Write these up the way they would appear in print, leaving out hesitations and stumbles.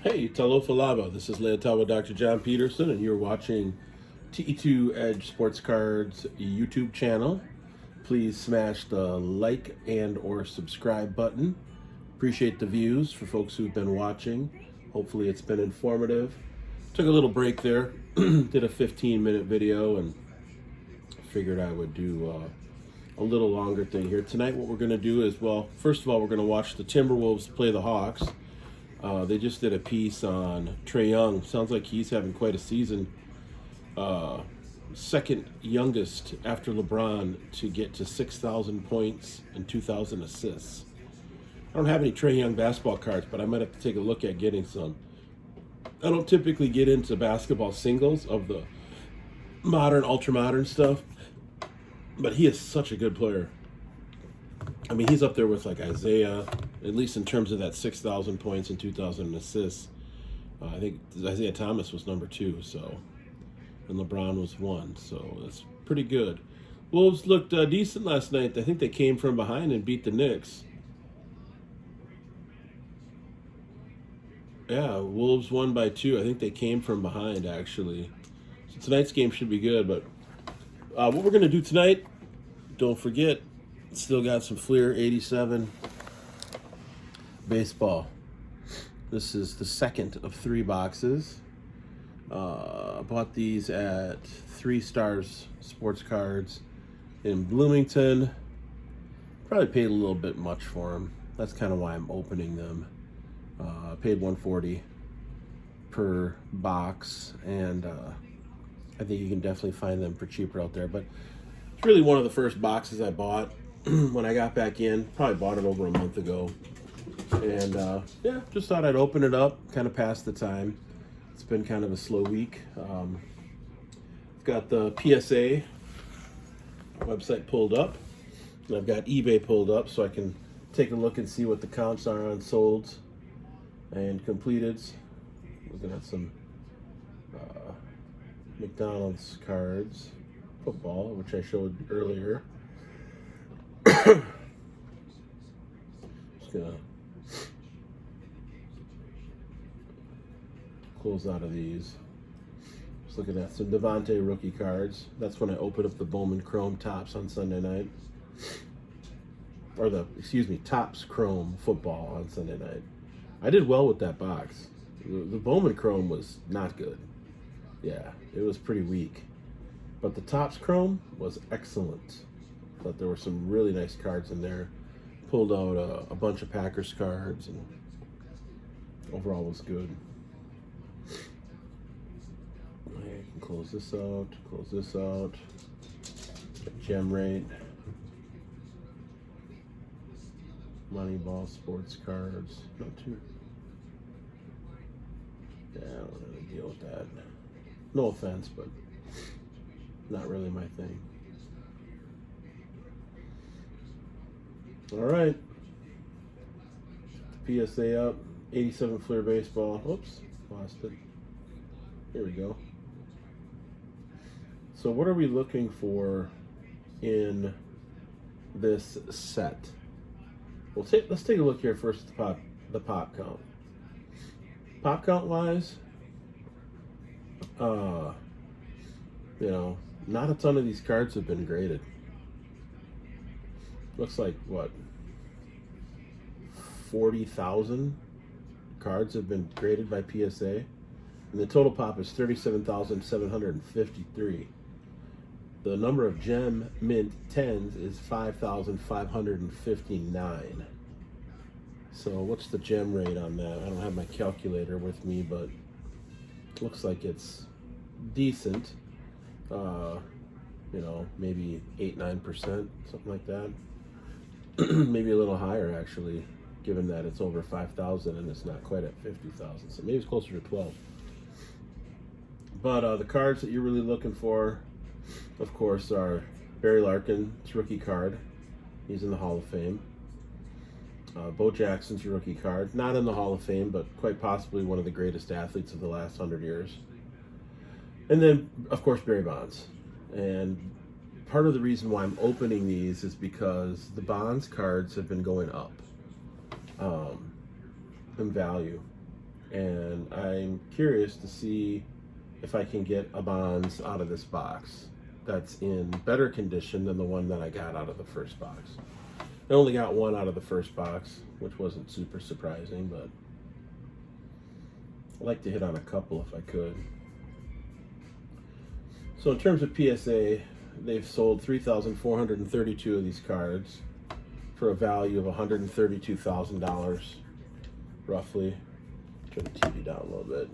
Hey, talofa lava. This is Leotawa with Dr. John Peterson, and you're watching TE2 Edge Sports Cards YouTube channel. Please smash the like and or subscribe button. Appreciate the views for folks who've been watching. Hopefully it's been informative. Took a little break there. Did a 15-minute video and figured I would do a little longer thing here. Tonight what we're going to do is, well, first of all, we're going to watch the Timberwolves play the Hawks. They just did a piece on Trae Young. Sounds like he's having quite a season. Second youngest after LeBron to get to 6,000 points and 2,000 assists. I don't have any Trae Young basketball cards, but I might have to take a look at getting some. I don't typically get into basketball singles of the modern, ultra-modern stuff, but he is such a good player. I mean, he's up there with like Isaiah, at least in terms of that 6,000 points and 2,000 assists. I think Isaiah Thomas was number 2, so, and LeBron was 1, so that's pretty good. Wolves looked decent last night. I think they came from behind and beat the Knicks. Yeah, Wolves won by 2. I think they came from behind, actually. So tonight's game should be good, but what we're going to do tonight, don't forget, still got some Flair 87 baseball. This is the second of 3 boxes. Bought these at 3 Stars Sports Cards in Bloomington. Probably paid a little bit much for them. That's kind of why I'm opening them. Paid $140 per box, and I think you can definitely find them for cheaper out there. But it's really one of the first boxes I bought when I got back in. Probably bought it over a month ago. And yeah, just thought I'd open it up, kind of pass the time. It's been kind of a slow week. I've got the PSA website pulled up, and I've got eBay pulled up so I can take a look and see what the counts are on solds and completeds. Looking at some McDonald's cards, football, which I showed earlier. Just gonna close out of these. Just looking at some Devontae rookie cards. That's when I opened up the Bowman Chrome Tops on Sunday night. Or Tops Chrome football on Sunday night. I did well with that box. The Bowman Chrome was not good. Yeah, it was pretty weak. But the Tops Chrome was excellent. Thought there were some really nice cards in there. Pulled out a bunch of Packers cards, and overall was good. I can close this out. Gem rate. Moneyball sports cards. Not too. Yeah, I don't really deal with that. No offense, but not really my thing. All right. The PSA up. 87 Flair baseball. Oops, lost it. Here we go. So what are we looking for in this set? Well, let's take a look here first at the pop count. Pop count wise, not a ton of these cards have been graded. Looks like, what, 40,000 cards have been graded by PSA, and the total pop is 37,753. The number of gem mint 10s is 5,559. So what's the gem rate on that? I don't have my calculator with me, but it looks like it's decent. Maybe 8-9%, something like that. Maybe a little higher, actually, given that it's over 5,000 and it's not quite at 50,000. So maybe it's closer to 12. But the cards that you're really looking for, of course, are Barry Larkin, it's rookie card. He's in the Hall of Fame. Bo Jackson's your rookie card. Not in the Hall of Fame, but quite possibly one of the greatest athletes of the last 100 years. And then, of course, Barry Bonds. And part of the reason why I'm opening these is because the Bonds cards have been going up in value. and I'm curious to see if I can get a Bonds out of this box that's in better condition than the one that I got out of the first box. I only got one out of the first box, which wasn't super surprising, but I'd like to hit on a couple if I could. So in terms of PSA, they've sold 3,432 of these cards for a value of $132,000, roughly. Turn the TV down a little bit.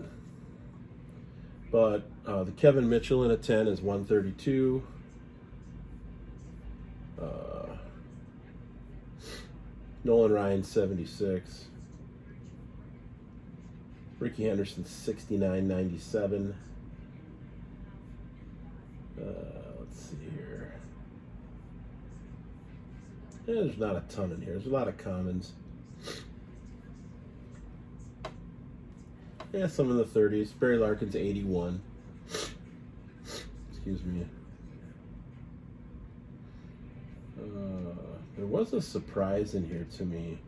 But the Kevin Mitchell in a 10 is 132. Nolan Ryan 76. Ricky Henderson 69.97. Let's see here. Yeah, there's not a ton in here. There's a lot of commons. Yeah, some in the 30s. Barry Larkin's 81. Excuse me. There was a surprise in here to me.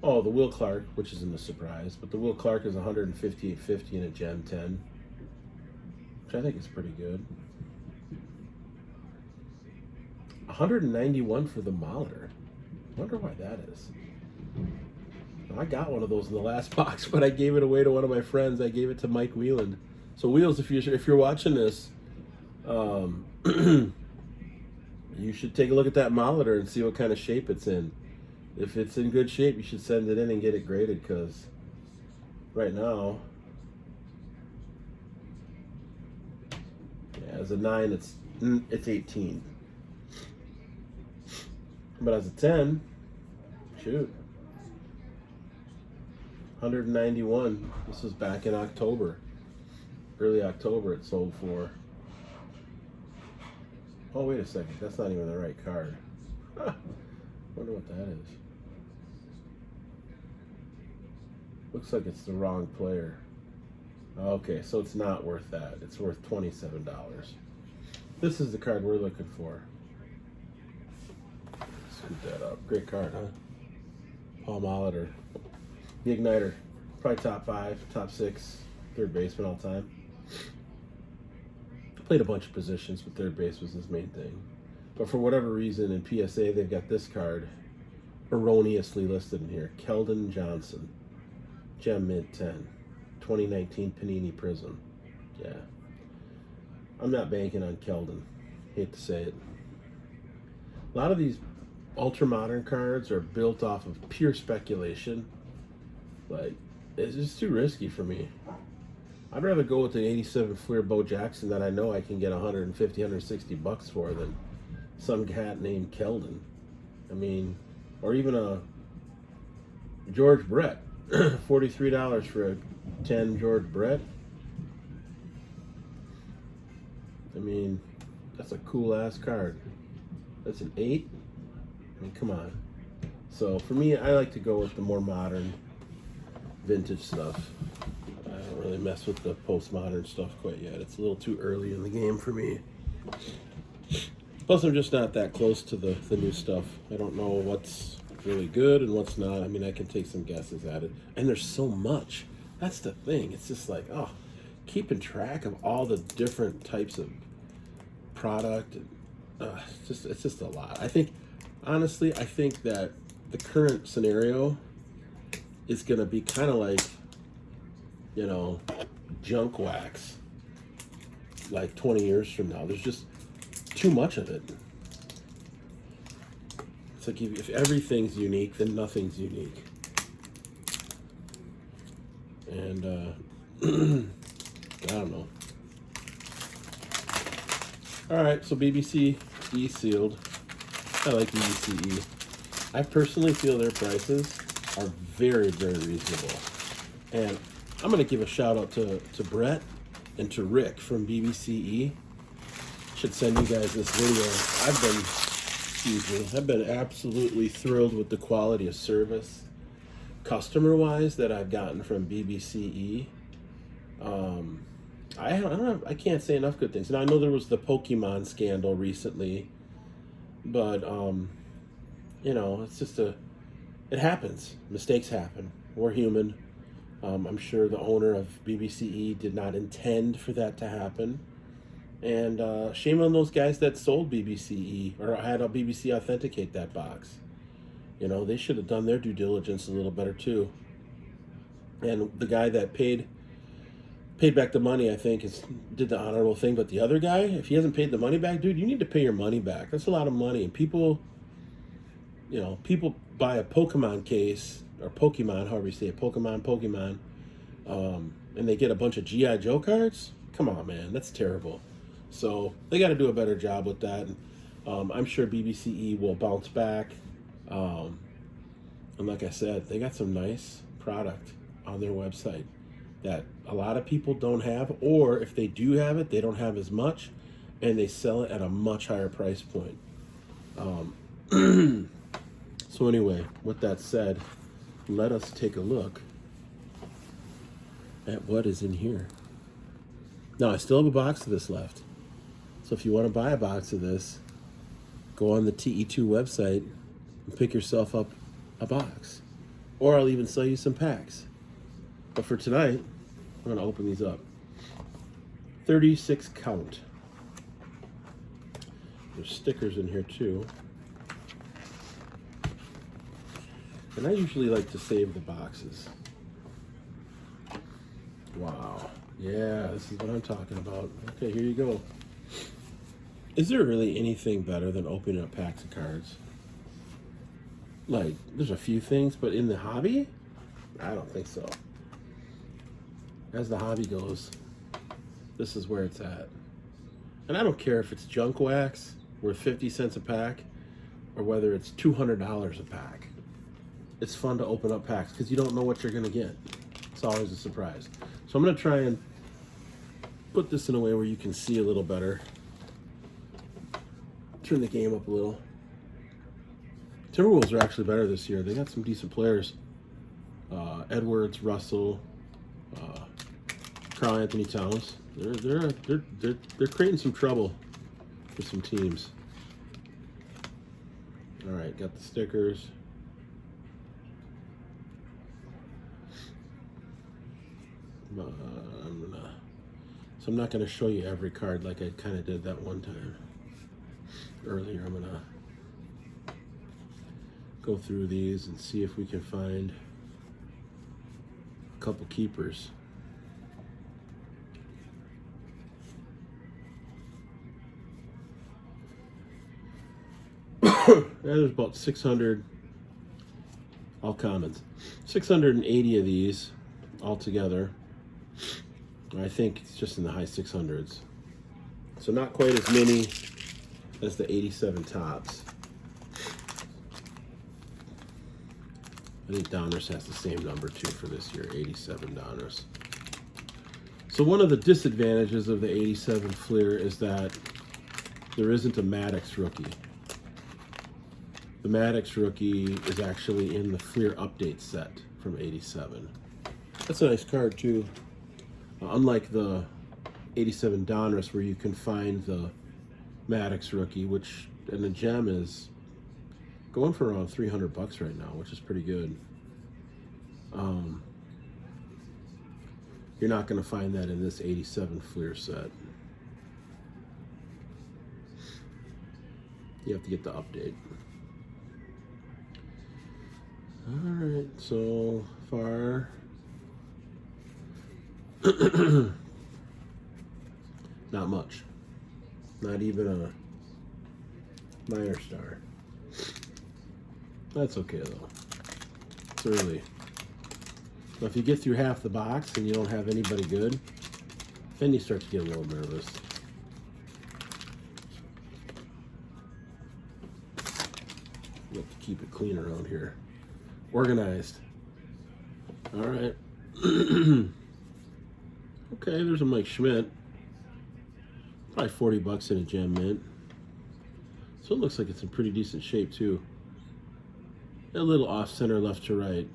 Oh, the Will Clark, which isn't a surprise, but the Will Clark is 158.50 in a Gen 10, which I think is pretty good. 191 for the Molitor. Wonder why that is. I got one of those in the last box, but I gave it away to one of my friends. I gave it to Mike Wheeland. So Wheels, if you're watching this, you should take a look at that Molitor and see what kind of shape it's in. If it's in good shape, you should send it in and get it graded, because right now, yeah, as a 9, it's 18. But as a 10, shoot, 191. This was back in October, early October. It sold for. Oh, wait a second. That's not even the right card. Wonder what that is. Looks like it's the wrong player. Okay, so it's not worth that. It's worth $27. This is the card we're looking for. Scoop that up. Great card, huh? Paul Molitor. The Igniter. Probably top 5, top 6, third baseman all time. Played a bunch of positions, but third base was his main thing. But for whatever reason, in PSA, they've got this card erroneously listed in here. Kelden Johnson. Gem Mint 10. 2019 Panini Prism. Yeah. I'm not banking on Kelden. Hate to say it. A lot of these ultra-modern cards are built off of pure speculation. Like, it's just too risky for me. I'd rather go with the 87 Flair Bo Jackson that I know I can get 150, 160 bucks for than some cat named Kelden. I mean, or even a George Brett. $43 for a 10 George Brett. I mean, that's a cool ass card. That's an 8. I mean, come on. So for me, I like to go with the more modern, vintage stuff. I don't really mess with the postmodern stuff quite yet. It's a little too early in the game for me. Plus, I'm just not that close to the new stuff. I don't know what's really good and what's not. I mean, I can take some guesses at it. And there's so much. That's the thing. It's just like, oh, keeping track of all the different types of product. It's just a lot. I think, honestly, I think that the current scenario is going to be kind of like, you know, junk wax like 20 years from now. There's just too much of it. It's like if everything's unique, then nothing's unique. And I don't know. All right, so BBC E sealed. I like BBC E. I personally feel their prices are very, very reasonable. And I'm going to give a shout out to Brett and to Rick from BBC E. Should send you guys this video. I've been absolutely thrilled with the quality of service, customer-wise, that I've gotten from BBC E. I can't say enough good things. And I know there was the Pokemon scandal recently, but you know, it's just it happens. Mistakes happen. We're human. I'm sure the owner of BBCE did not intend for that to happen. And shame on those guys that sold BBCE or had a BBC authenticate that box. You know, they should have done their due diligence a little better too. And the guy that paid back the money, I think, did the honorable thing. But the other guy, if he hasn't paid the money back, dude, you need to pay your money back. That's a lot of money. And people buy a Pokemon case, or Pokemon, however you say it, Pokemon, and they get a bunch of G.I. Joe cards. Come on, man, that's terrible. So they got to do a better job with that. I'm sure BBCE will bounce back. And like I said, they got some nice product on their website that a lot of people don't have, or if they do have it, they don't have as much, and they sell it at a much higher price point. So anyway, with that said, let us take a look at what is in here. Now, I still have a box of this left. So if you want to buy a box of this, go on the TE2 website and pick yourself up a box. Or I'll even sell you some packs. But for tonight, I'm going to open these up. 36 count. There's stickers in here too. And I usually like to save the boxes. Wow. Yeah, this is what I'm talking about. Okay, here you go. Is there really anything better than opening up packs of cards? Like, there's a few things, but in the hobby, I don't think so. As the hobby goes, this is where it's at. And I don't care if it's junk wax worth 50 cents a pack or whether it's $200 a pack. It's fun to open up packs because you don't know what you're going to get. It's always a surprise. So I'm going to try and put this in a way where you can see a little better. Turn the game up a little. Timberwolves are actually better this year. They got some decent players. Edwards, Russell, Karl Anthony Towns. They're creating some trouble for some teams. All right, got the stickers. So I'm not going to show you every card like I kind of did that one time earlier. I'm going to go through these and see if we can find a couple keepers. There's about 600 all commons. 680 of these altogether. I think it's just in the high 600s. So not quite as many as the 87 tops. I think Donruss has the same number too for this year, 87 Donruss. So one of the disadvantages of the 87 Flair is that there isn't a Maddox Rookie. The Maddox Rookie is actually in the Flair update set from 87. That's a nice card too. Unlike the 87 Donruss where you can find the Maddox Rookie, which in a gem is going for around $300 right now, which is pretty good. You're not going to find that in this 87 Flair set. You have to get the update. All right, so far. Not much. Not even a minor star. That's okay though. It's early. But if you get through half the box and you don't have anybody good, then you start to get a little nervous. You have to keep it clean around here. Organized. All right. Okay, there's a Mike Schmidt. Probably $40 in a gem mint. So it looks like it's in pretty decent shape too. A little off center left to right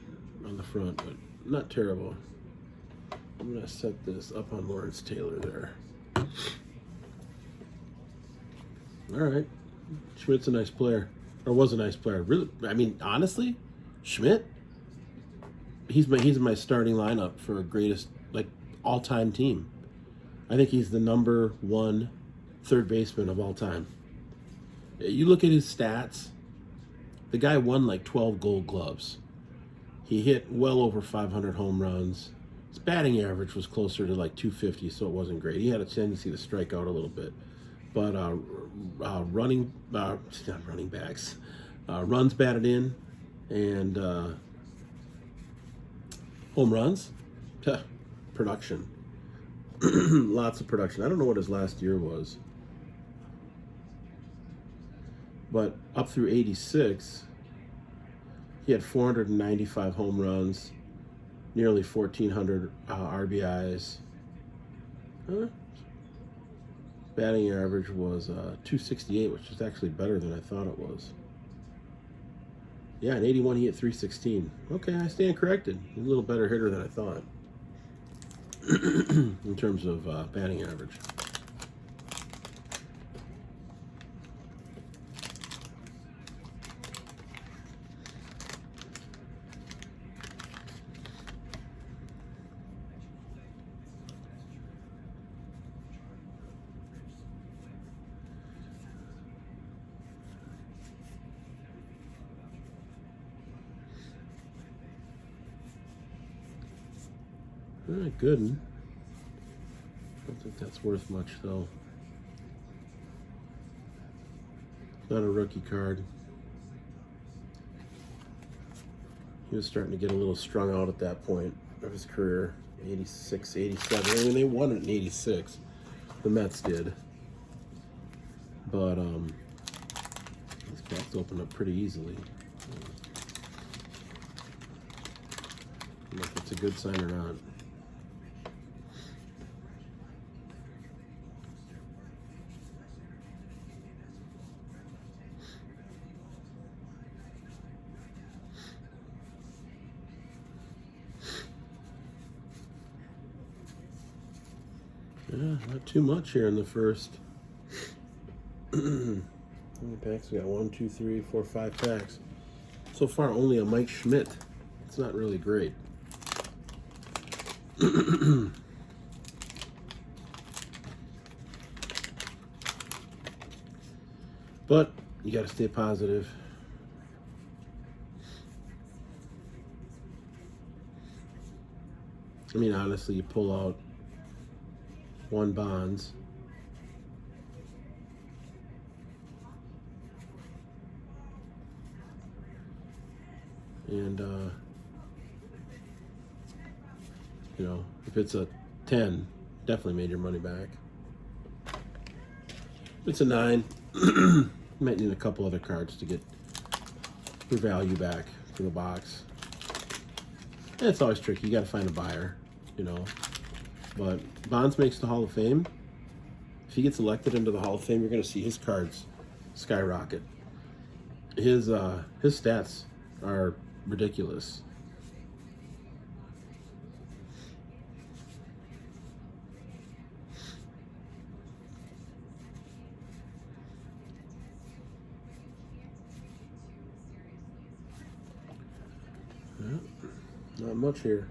on the front, but not terrible. I'm gonna set this up on Lawrence Taylor there. All right, Schmidt's a nice player, or was a nice player. Really, I mean, honestly, Schmidt, he's my starting lineup for greatest, like, all-time team. I think he's the number one third baseman of all time. You look at his stats, the guy won like 12 gold gloves. He hit well over 500 home runs. His batting average was closer to like 250, so it wasn't great. He had a tendency to strike out a little bit. But not running backs, runs batted in, and home runs, production. Lots of production. I don't know what his last year was, but up through 86, he had 495 home runs, nearly 1,400 RBIs. Batting average was 268, which is actually better than I thought it was. Yeah, in 81 he hit 316. Okay, I stand corrected. He's a little better hitter than I thought in terms of batting average. Good. I don't think that's worth much, though. Not a rookie card. He was starting to get a little strung out at that point of his career. 86, 87. I mean, they won it in 86. The Mets did. But these packs opened up pretty easily. I don't know if it's a good sign or not. Yeah, not too much here in the first. How many packs we got? 1, 2, 3, 4, 5 packs. So far, only a Mike Schmidt. It's not really great. But you got to stay positive. I mean, honestly, you pull out one Bonds, and you know, if it's a 10, definitely made your money back. If it's a 9, you might need a couple other cards to get your value back for the box. And it's always tricky. You got to find a buyer, you know. But Bonds makes the Hall of Fame. If he gets elected into the Hall of Fame, you're going to see his cards skyrocket. His stats are ridiculous. Yeah, not much here.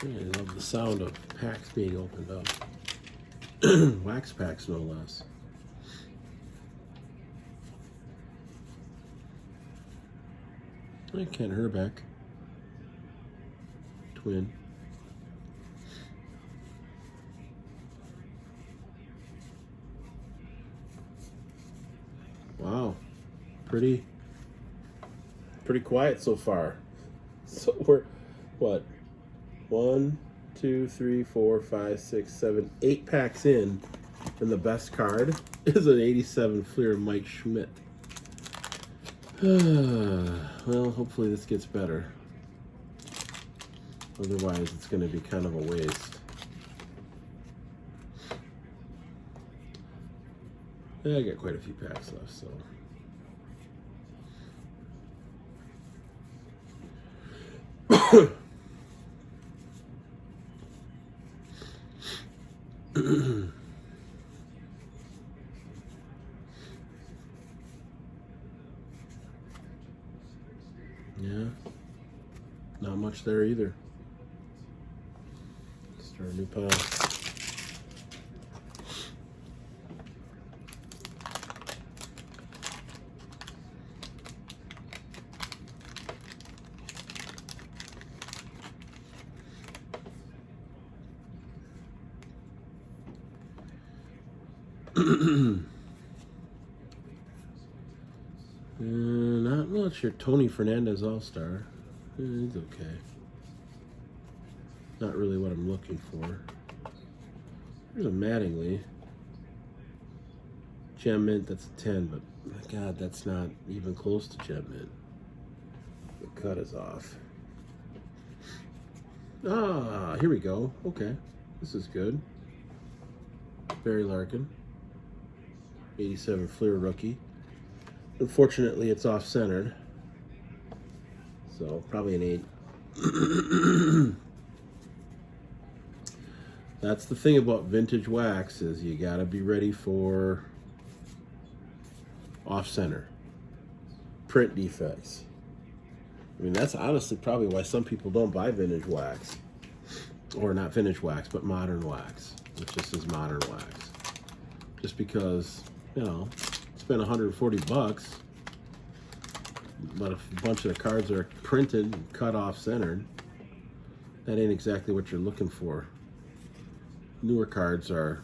I love the sound of packs being opened up. Wax packs, no less. Ken Herbeck. Twin. Wow. Pretty quiet so far. So we're, what? 1, 2, 3, 4, 5, 6, 7, 8 packs in, and the best card is an 87 Flair Mike Schmidt. Well, hopefully this gets better. Otherwise, it's going to be kind of a waste. Yeah, I got quite a few packs left, so. Yeah, not much there either. Start a new pile. Not much. Your Tony Fernandez All-Star. He's okay. Not really what I'm looking for. There's a Mattingly. Gem Mint, that's a 10, but my God, that's not even close to Gem Mint. The cut is off. Ah, here we go. Okay, this is good. Barry Larkin. 87 Flair Rookie. Unfortunately, it's off-centered. So, probably an 8. That's the thing about vintage wax, is you gotta be ready for off-center. Print defects. I mean, that's honestly probably why some people don't buy vintage wax. Or not vintage wax, but modern wax, which just is modern wax. Just because, you know, spend $140, but if a bunch of the cards are printed and cut off centered, that ain't exactly what you're looking for. Newer cards are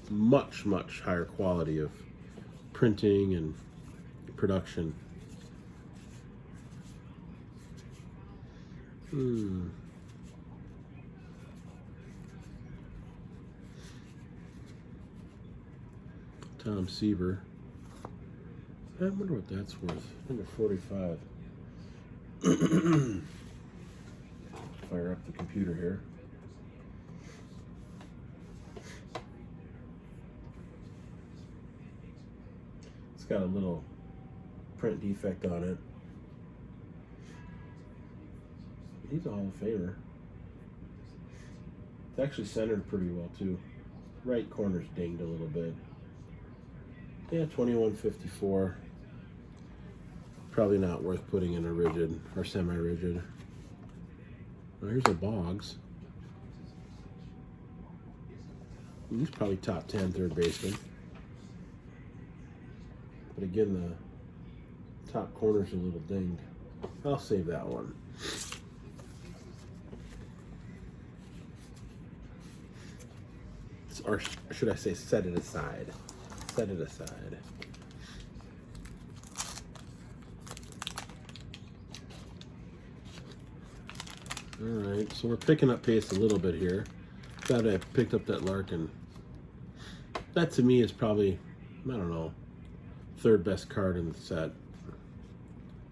much, much higher quality of printing and production. Tom Seaver. I wonder what that's worth. Number 45. Fire up the computer here. It's got a little print defect on it. He's a Hall of Famer. It's actually centered pretty well too. Right corner's dinged a little bit. Yeah, 2154. Probably not worth putting in a rigid or semi-rigid. Well, here's a Boggs. He's probably top 10 third baseman. But again, the top corner's a little dinged. I'll save that one. Or should I say, set it aside. Set it aside. All right, so we're picking up pace a little bit here. Glad I picked up that Larkin. That to me is probably, I don't know, third best card in the set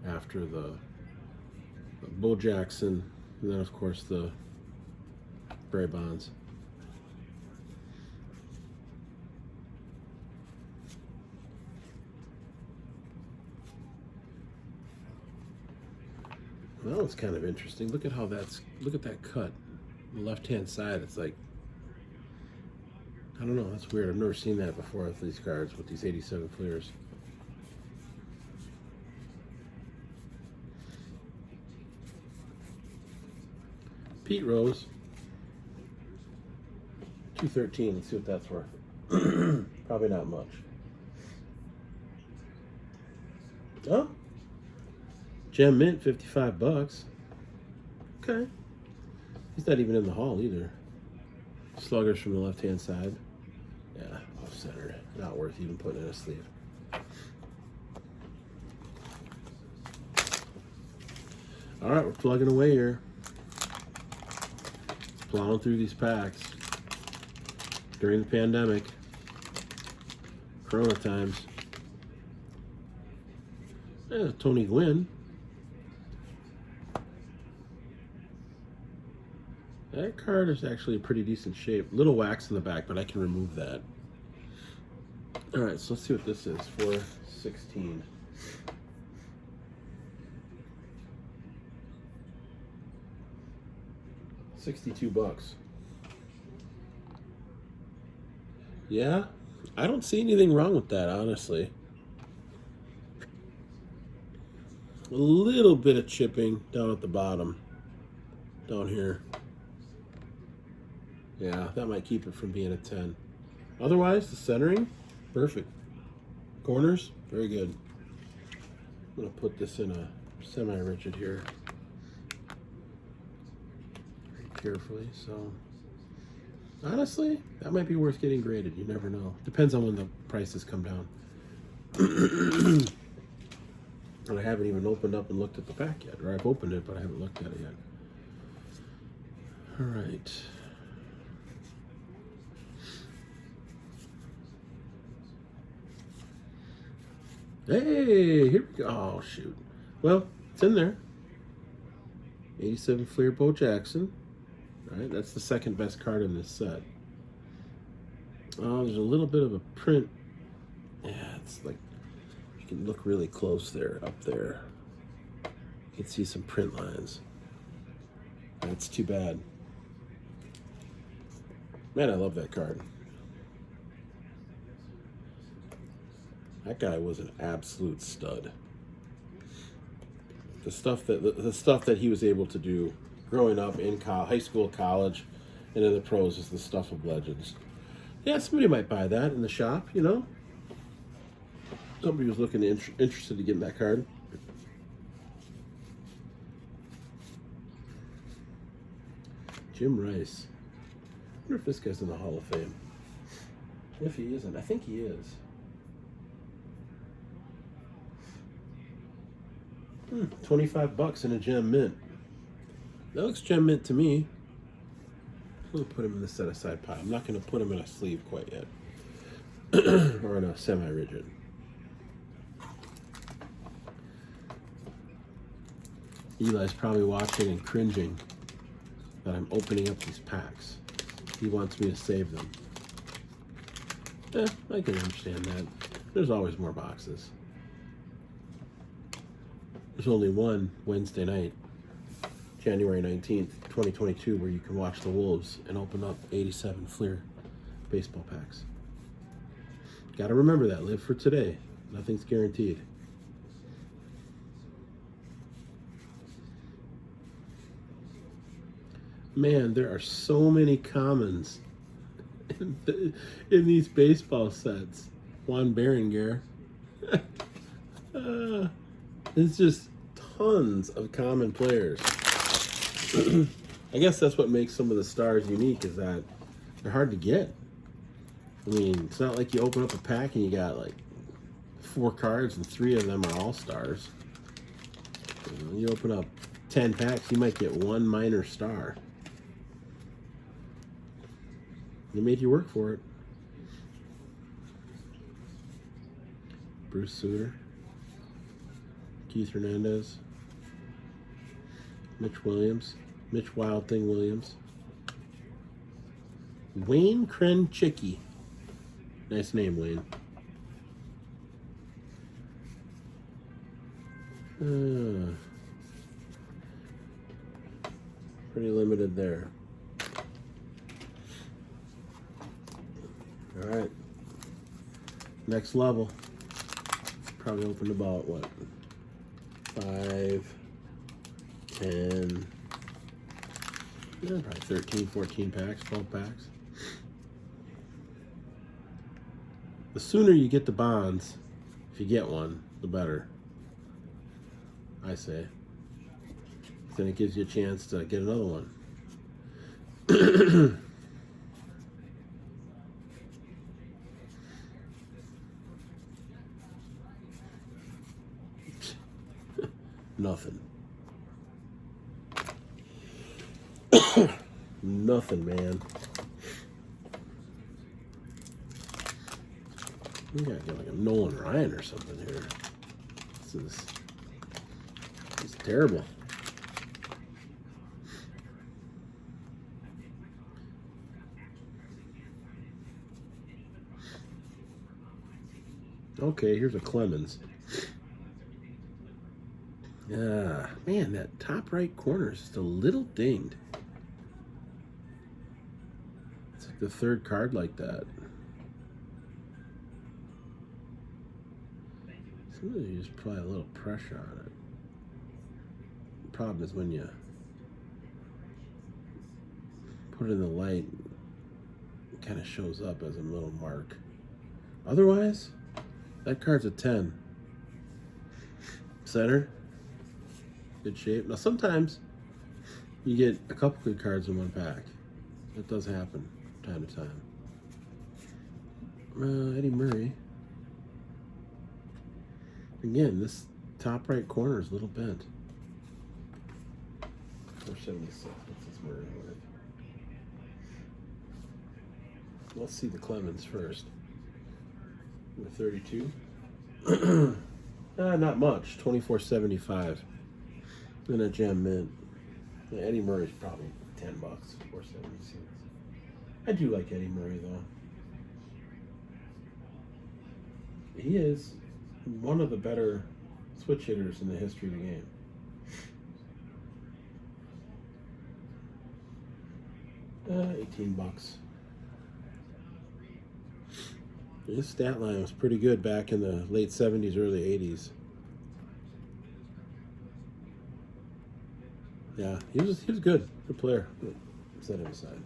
after the Bo Jackson, and then of course the Barry Bonds. Well, it's kind of interesting. Look at how look at that cut. The left-hand side, it's like, I don't know, that's weird. I've never seen that before with these cards, with these 87 Fleers. Pete Rose. 213, let's see what that's worth. Probably not much. Oh, Gem Mint, $55. Okay. He's not even in the Hall either. Sluggers from the left-hand side. Yeah, off-centered. Not worth even putting in a sleeve. All right, we're plugging away here. Plowing through these packs. During the pandemic. Corona times. Yeah, Tony Gwynn. That card is actually in pretty decent shape. Little wax in the back, but I can remove that. All right, so let's see what this is. 416. $62. Yeah, I don't see anything wrong with that, honestly. A little bit of chipping down at the bottom, down here. Yeah, that might keep it from being a 10. Otherwise, the centering, perfect. Corners, very good. I'm going to put this in a semi-rigid here. Very carefully, so... Honestly, that might be worth getting graded. You never know. Depends on when the prices come down. And I haven't even opened up and looked at the back yet. Or I've opened it, but I haven't looked at it yet. All right. Hey, here we go. Oh, shoot. Well, it's in there. 87 Flair Bo Jackson. All right, that's the second best card in this set. Oh, there's a little bit of a print. Yeah, it's like, you can look really close there, up there. You can see some print lines. That's too bad. Man, I love that card. That guy was an absolute stud. The stuff that he was able to do growing up in high school, college, and in the pros is the stuff of legends. Yeah, somebody might buy that in the shop, you know. Somebody was looking interested to get that card. Jim Rice. I wonder if this guy's in the Hall of Fame. If he isn't, I think he is. 25 bucks in a gem mint. That looks gem mint to me. I'm gonna put him in the set aside pile. I'm not gonna put him in a sleeve quite yet. Or in a semi-rigid. Eli's probably watching and cringing that I'm opening up these packs. He wants me to save them. I can understand that. There's always more boxes. There's only one Wednesday night, January 19th, 2022, where you can watch the Wolves and open up 87 Flair baseball packs. Got to remember that. Live for today. Nothing's guaranteed. Man, there are so many commons in these baseball sets. Juan Berenguer. It's just tons of common players. I guess that's what makes some of the stars unique, is that they're hard to get. I mean, it's not like you open up a pack and you got like 4 cards and 3 of them are all stars. You open up 10 packs, you might get 1 minor star. They made you work for it. Bruce Sutter, Keith Hernandez, Mitch Wild Thing Williams, Wayne Krenchicki. Nice name, Wayne. Pretty limited there. All right. Next level. Probably opened about, what, 5, 10, probably 13, 14 packs, 12 packs. The sooner you get the bonds, if you get one, the better, I say. Then it gives you a chance to get another one. Nothing. Nothing, man. We gotta get like a Nolan Ryan or something here. This is terrible. Okay, here's a Clemens. Man, that top right corner is just a little dinged. It's like the 3rd card like that. Somebody just apply a little pressure on it. problem is when you put it in the light, it kind of shows up as a little mark. Otherwise, that card's a 10. Center, good shape. Now sometimes you get a couple good cards in one pack. That does happen from time to time. Eddie Murray. Again, this top right corner is a little bent. 476. What's this Murray worth? Let's see the Clemens first. Number 32. Not much. 24.75. And a gem mint. Yeah, Eddie Murray's probably $10. 476. I do like Eddie Murray though. He is one of the better switch hitters in the history of the game. $18. His stat line was pretty good back in the late 70s, early 80s. Yeah, he was good. Good player. Set him aside.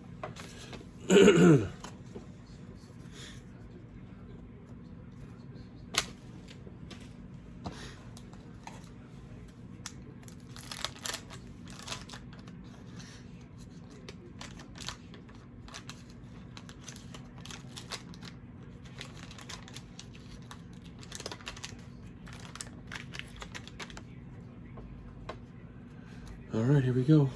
All right, here we go.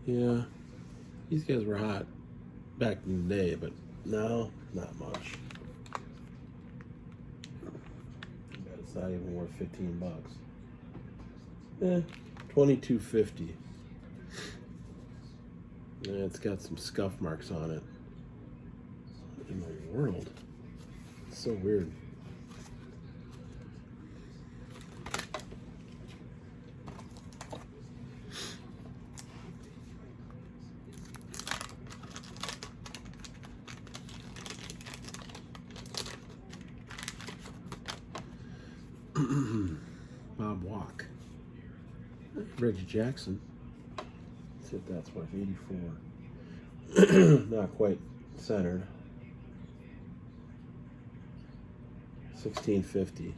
Yeah, these guys were hot back in the day, but now, not much. It's not even worth $15. $22.50. Yeah, it's got some scuff marks on it. What in the world? It's so weird. Bob Walk. Reggie Jackson. Let's see if that's worth 84. Not quite centered. $16.50.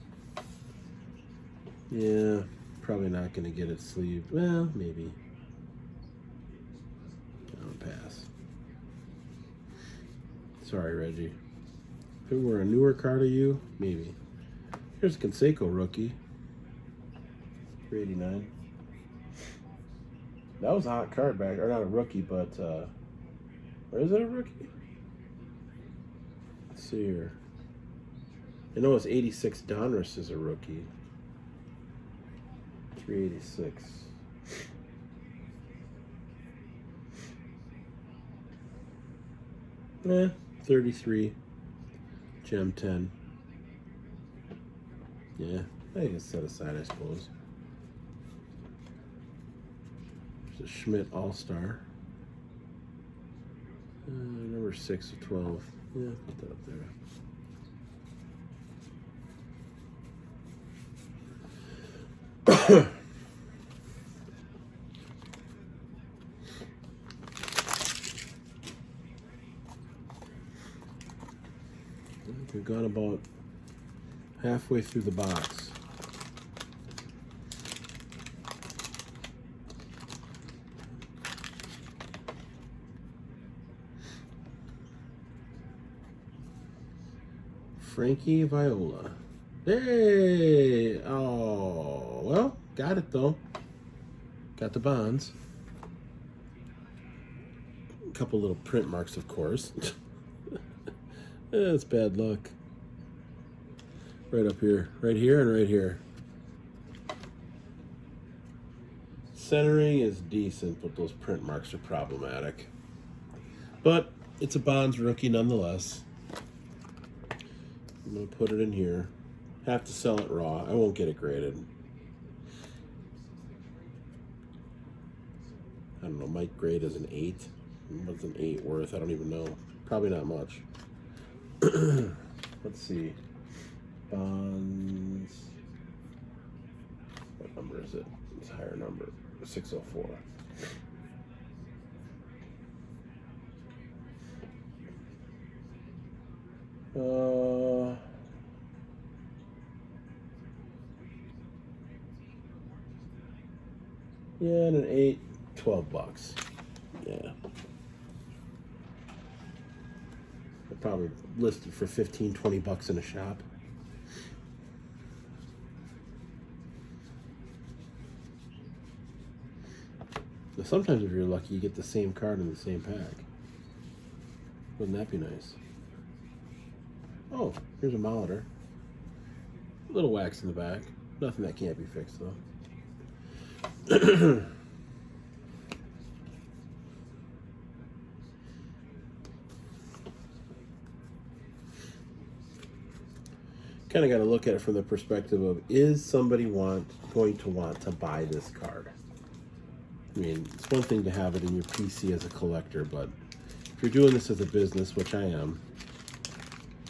Yeah, probably not going to get it sleeved. Well, maybe. I'll pass. Sorry, Reggie. If it were a newer card of you, maybe. Here's a Canseco rookie. $3.89. That was a hot card back, or not a rookie, but or is it a rookie? Let's see here. I know it's 86. Donruss is a rookie. 386. Eh, 33. Gem 10. Yeah, I think it's set aside, I suppose. There's a Schmidt All-Star. Number 6 of 12. Yeah, put that up there. We've gone about halfway through the box. Frankie Viola. Hey! Oh, well, got it though. Got the bonds. A couple little print marks, of course. That's bad luck. Right up here. Right here and right here. Centering is decent, but those print marks are problematic. But it's a Bonds rookie nonetheless. I'm going to put it in here. Have to sell it raw. I won't get it graded. don't know, Mike grade is an 8. What's an 8 worth? I don't even know. Probably not much. Let's see. Bonds. What number is it? It's a higher number. 604. Yeah, and an 8, $12. Yeah. They're probably listed for 15, $20 in a shop. Now, sometimes if you're lucky, you get the same card in the same pack. Wouldn't that be nice? Oh, here's a Molitor. A little wax in the back. Nothing that can't be fixed, though. Kind of got to look at it from the perspective of, is somebody going to want to buy this card? I mean, it's one thing to have it in your PC as a collector, but if you're doing this as a business, which I am,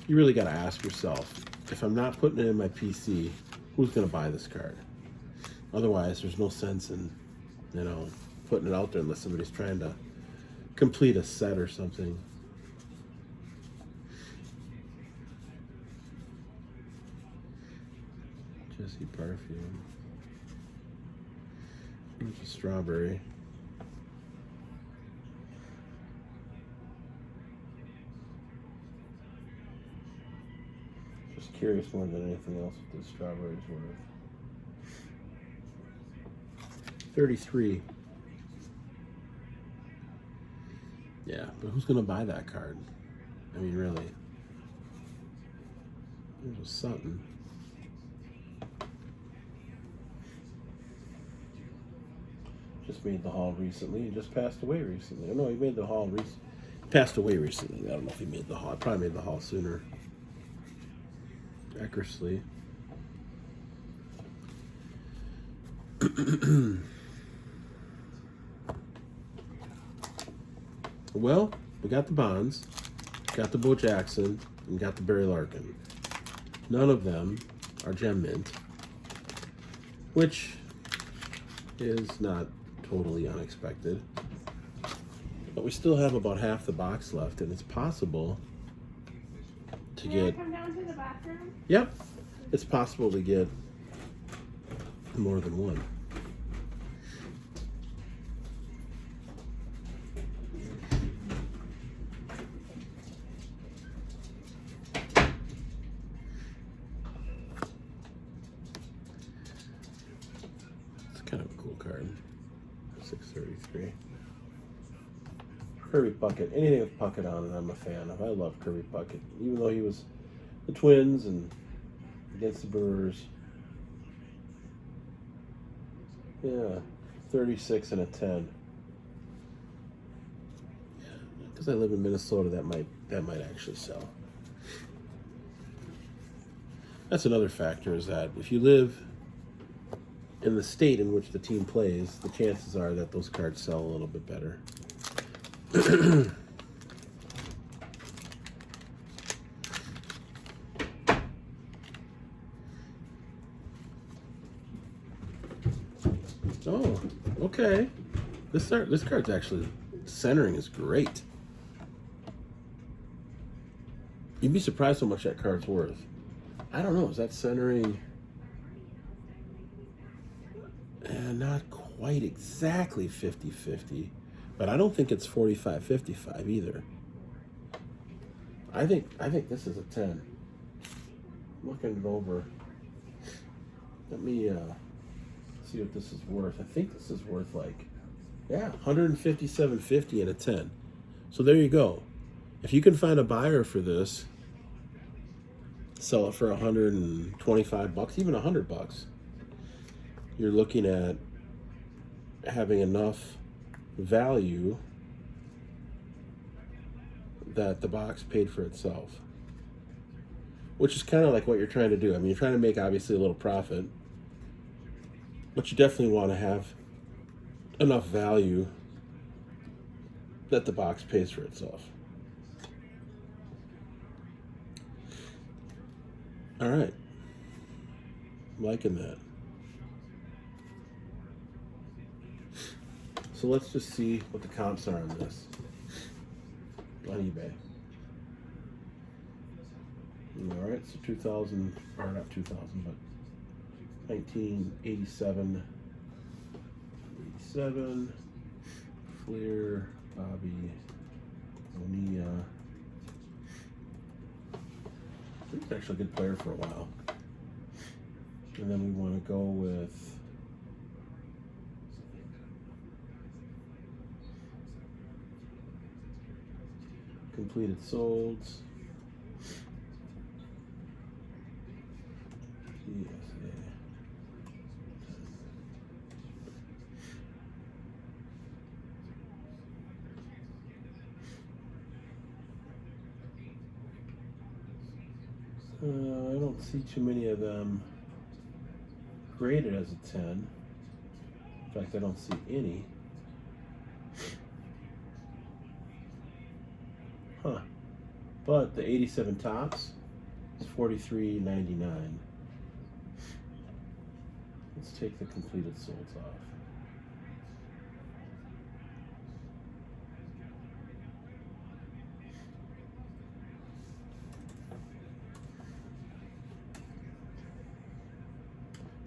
you really got to ask yourself, if I'm not putting it in my PC, who's going to buy this card? Otherwise, there's no sense in, you know, putting it out there unless somebody's trying to complete a set or something. Jesse Barfield. There's a strawberry. Just curious more than anything else what this strawberry is worth. 33. Yeah, but who's gonna buy that card? I mean, really. There's a Sutton. Just made the Hall recently. He just passed away recently. No, he made the Hall passed away recently. I don't know if he made the Hall. I probably made the Hall sooner. Eckersley. Well, we got the Bonds, got the Bo Jackson, and got the Barry Larkin. None of them are gem mint, which is not totally unexpected. But we still have about half the box left, and it's possible to get. Come down to the bathroom? Yep, it's possible to get more than one. Kind of a cool card. 633. Kirby Puckett. Anything with Puckett on it, I'm a fan of. I love Kirby Puckett. Even though he was the Twins and against the Brewers. Yeah. 36 and a 10. Yeah, because I live in Minnesota, that might actually sell. That's another factor, is that if you live in the state in which the team plays, the chances are that those cards sell a little bit better. Oh, okay. This card's actually, centering is great. You'd be surprised how much that card's worth. I don't know, is that centering? Not quite exactly 50-50, but I don't think it's 45-55 either. I think this is a 10. I'm looking it over. Let me see what this is worth. I think this is worth like, yeah, 157.50 and a 10. So there you go. If you can find a buyer for this, sell it for $125, even $100. You're looking at having enough value that the box paid for itself, which is kind of like what you're trying to do. I mean, you're trying to make obviously a little profit, but you definitely want to have enough value that the box pays for itself. All right. Liking that. So let's just see what the comps are on this on eBay. All right, so 2000, or not 2000, but 1987, Flair, Bobby, O'Neill. He's actually a good player for a while. And then we want to go with completed solds. I don't see too many of them graded as a 10. In fact, I don't see any. Huh. But the 87 tops is $43.99. Let's take the completed solds off.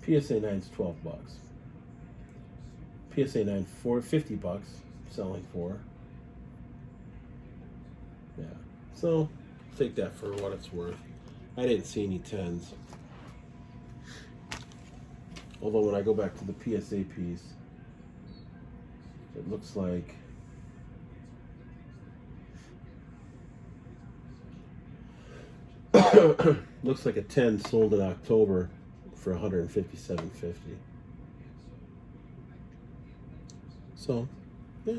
PSA 9's $12. PSA 9 for $50, selling for. Yeah. So take that for what it's worth. I didn't see any 10s. Although when I go back to the PSA piece, it looks like looks like a 10 sold in October for $157.50. So, yeah,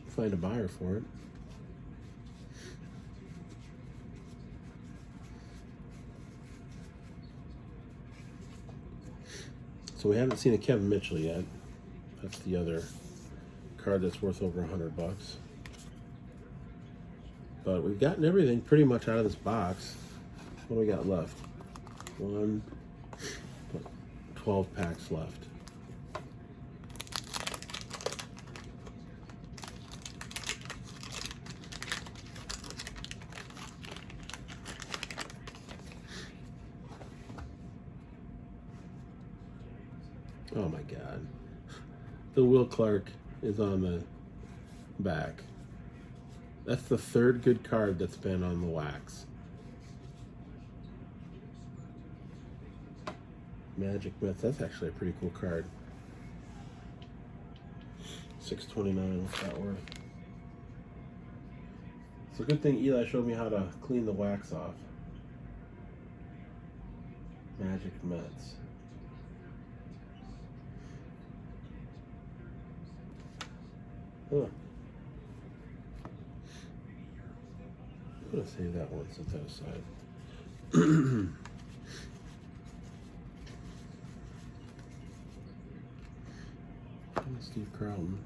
find a buyer for it. So we haven't seen a Kevin Mitchell yet. That's the other card that's worth over $100. But we've gotten everything pretty much out of this box. What do we got left? 12 packs left. Oh my God. The Will Clark is on the back. That's the third good card that's been on the wax. Magic Mets, that's actually a pretty cool card. $6.29, what's that worth? It's a good thing Eli showed me how to clean the wax off. Magic Mets. Huh. I'm gonna save that one, set that aside. Steve Carlton.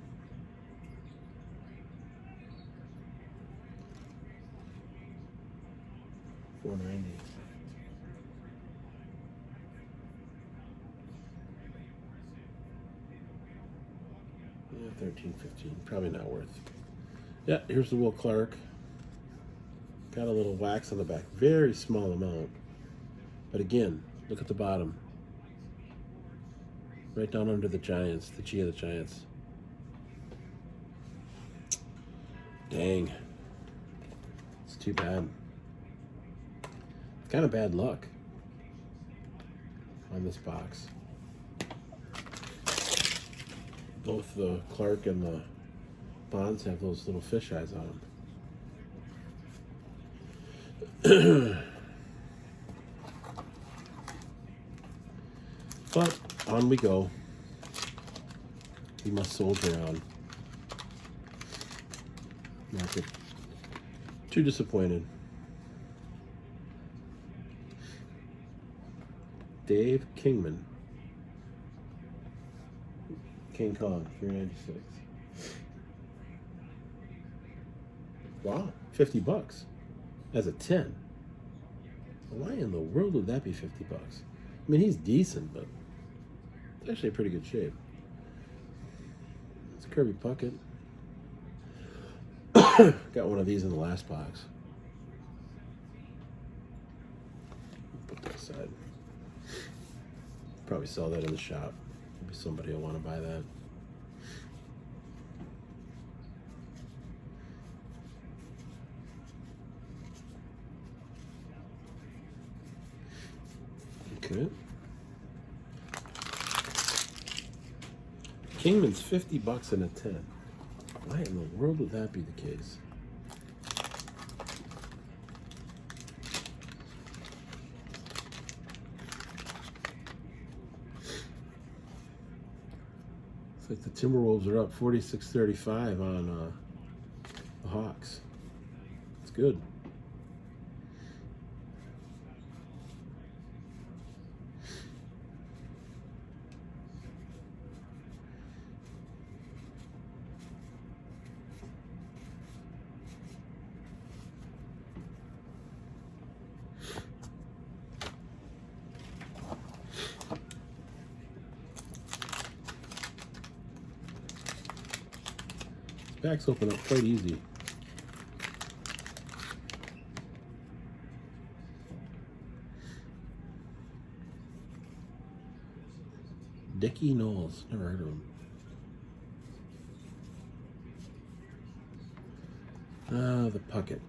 $4.90. Yeah, $13.15. Probably not worth. Yeah, here's the Will Clark. Got a little wax on the back. Very small amount. But again, look at the bottom. Right down under the Giants, the G of the Giants. Dang. It's too bad. It's kind of bad luck on this box. Both the Clark and the Bonds have those little fish eyes on them. But on we go. We must soldier on. Not get too disappointed. Dave Kingman. King Kong, 396. Wow, 50 bucks as a 10. Why in the world would that be 50 bucks? I mean, he's decent, but it's actually in pretty good shape. It's Kirby Puckett. Got one of these in the last box. Put that aside. Probably sell that in the shop. Maybe somebody will want to buy that. Okay. Kingman's 50 bucks in a 10. Why in the world would that be the case? It's like the Timberwolves are up 46-35 on the Hawks. It's good. Packs open up quite easy. Dickie Knowles, never heard of him. The Puckett.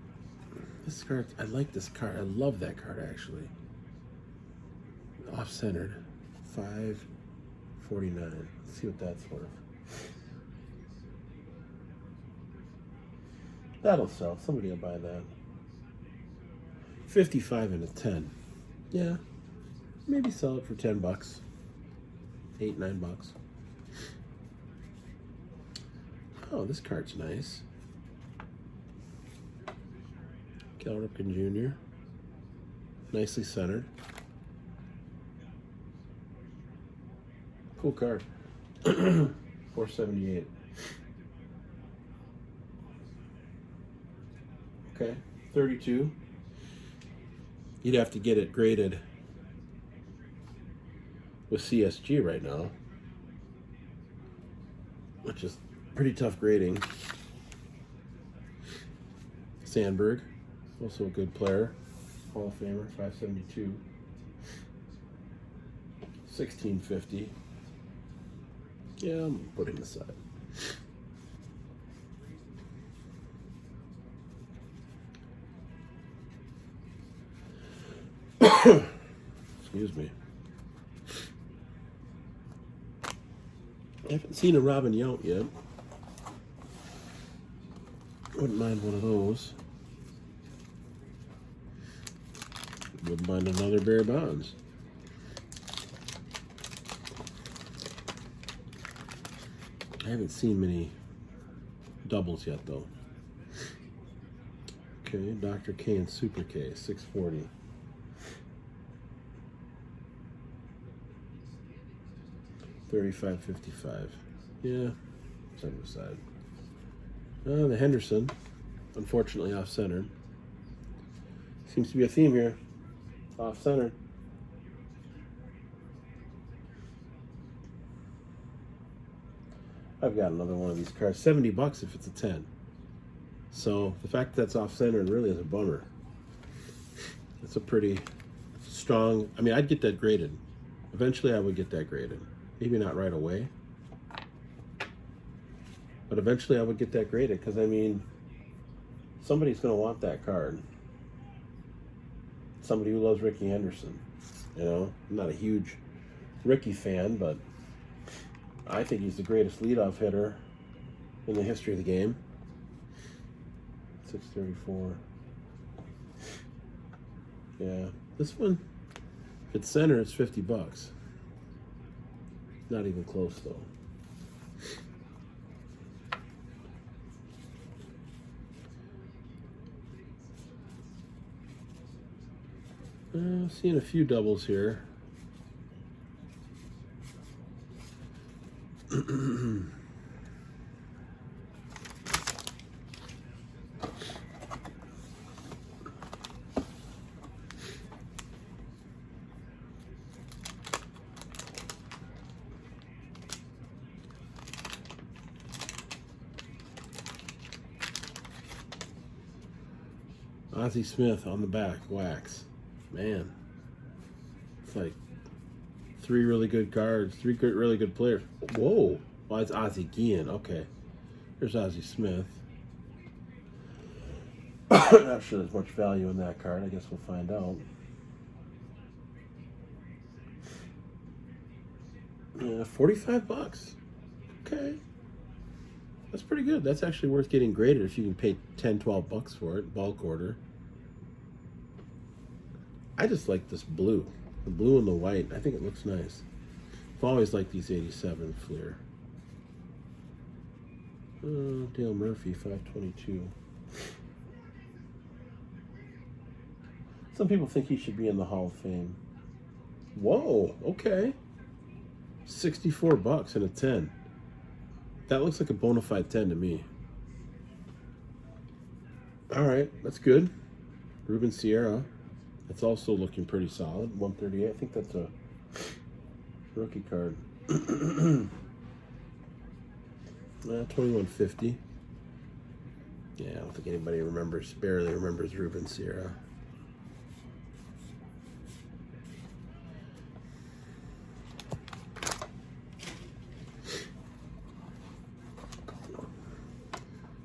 This card, I like this card. I love that card actually. Off-centered, $5.49. Let's see what that's worth. That'll sell. Somebody will buy that. 55 and a 10. Yeah. Maybe sell it for 10 bucks. 8, 9 bucks. Oh, this card's nice. Kell Ripken Jr. Nicely centered. Cool card. 478. Okay, 32. You'd have to get it graded with CSG right now, which is pretty tough grading. Sandberg, also a good player. Hall of Famer, 572. 1650. Yeah, I'm putting this aside. Excuse me. I haven't seen a Robin Yount yet. Wouldn't mind one of those. Wouldn't mind another Barry Bonds. I haven't seen many doubles yet, though. Okay, Dr. K and Super K, 640. $35.55. Yeah, set it aside. The Henderson, unfortunately off-centered. Seems to be a theme here. Off-centered. I've got another one of these cards. 70 bucks if it's a 10. So the fact that that's off-centered really is a bummer. It's a pretty strong. I mean, I'd get that graded. Eventually, I would get that graded. Maybe not right away, but eventually I would get that graded because, I mean, somebody's going to want that card. Somebody who loves Ricky Henderson. You know, I'm not a huge Ricky fan, but I think he's the greatest leadoff hitter in the history of the game. 634. Yeah, this one, if it's center, it's 50 bucks. Not even close, though. Seeing a few doubles here. Ozzy Smith on the back, wax. Man, it's like 3 really good cards, 3 really good players. Whoa, well, it's Ozzy again. Okay, there's Ozzy Smith. Not sure there's much value in that card. I guess we'll find out. Yeah, $45. Okay. That's pretty good. That's actually worth getting graded if you can pay $10-12 for it, bulk order. I just like this blue. The blue and the white. I think it looks nice. I've always liked these 87 Flair. Dale Murphy, 522. Some people think he should be in the Hall of Fame. Whoa, okay. $64 and a 10. That looks like a bona fide 10 to me. All right, that's good. Ruben Sierra. That's also looking pretty solid. 138. I think that's a rookie card. 2150. Yeah, I don't think anybody barely remembers Ruben Sierra.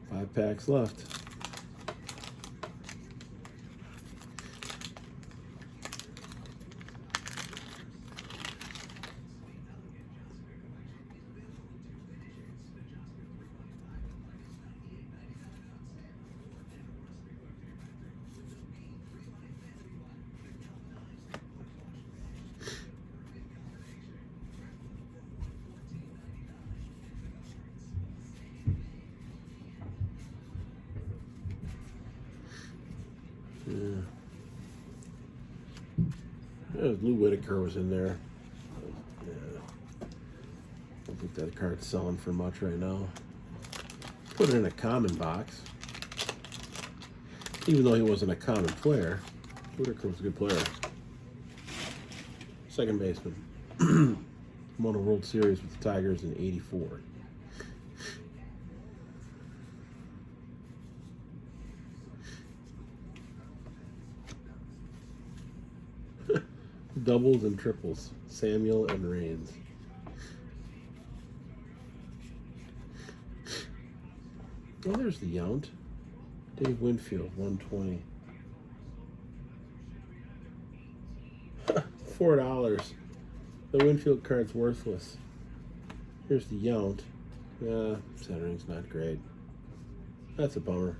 Five packs left. Yeah, Lou Whitaker was in there. Yeah. I don't think that card's selling for much right now. Put it in a common box. Even though he wasn't a common player, Whitaker was a good player. Second baseman. Won a World Series with the Tigers in '84. Doubles and triples. Samuel and Raines. Oh, there's the Yount. Dave Winfield, 120. $4. The Winfield card's worthless. Here's the Yount. Centering's not great. That's a bummer.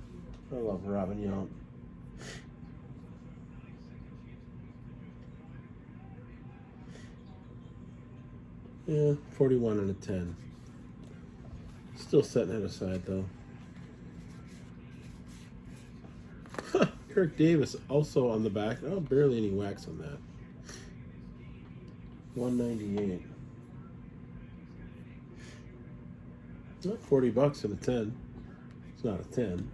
I love Robin Yount. Yeah, 41 and a 10. Still setting it aside, though. Kirk Davis also on the back. Oh, barely any wax on that. 198. Not $40 and a 10. It's not a 10.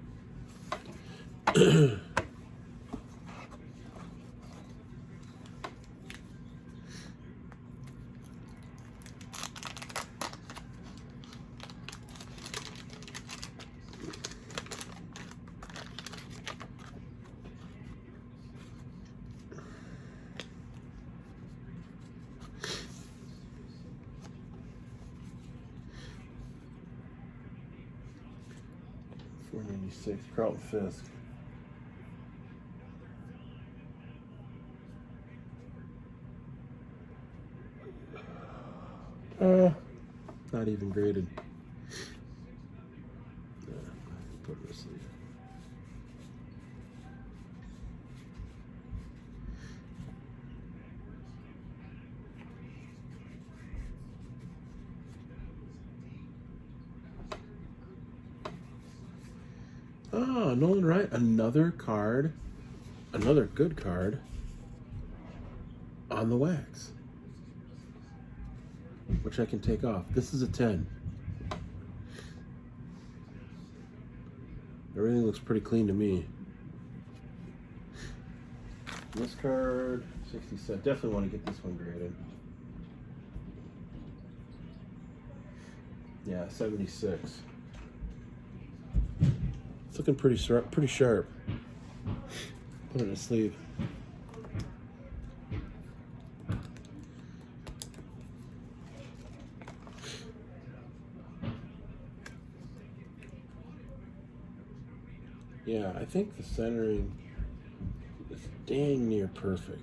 $496. Carlton Fisk. Not even graded. Put it to sleep. Nolan Wright, another card, another good card on the wax, which I can take off. This is a 10. Everything looks pretty clean to me. This card, 67. Definitely want to get this one graded. Yeah, 76. It's looking pretty sharp. Put it in a sleeve. Yeah, I think the centering is dang near perfect.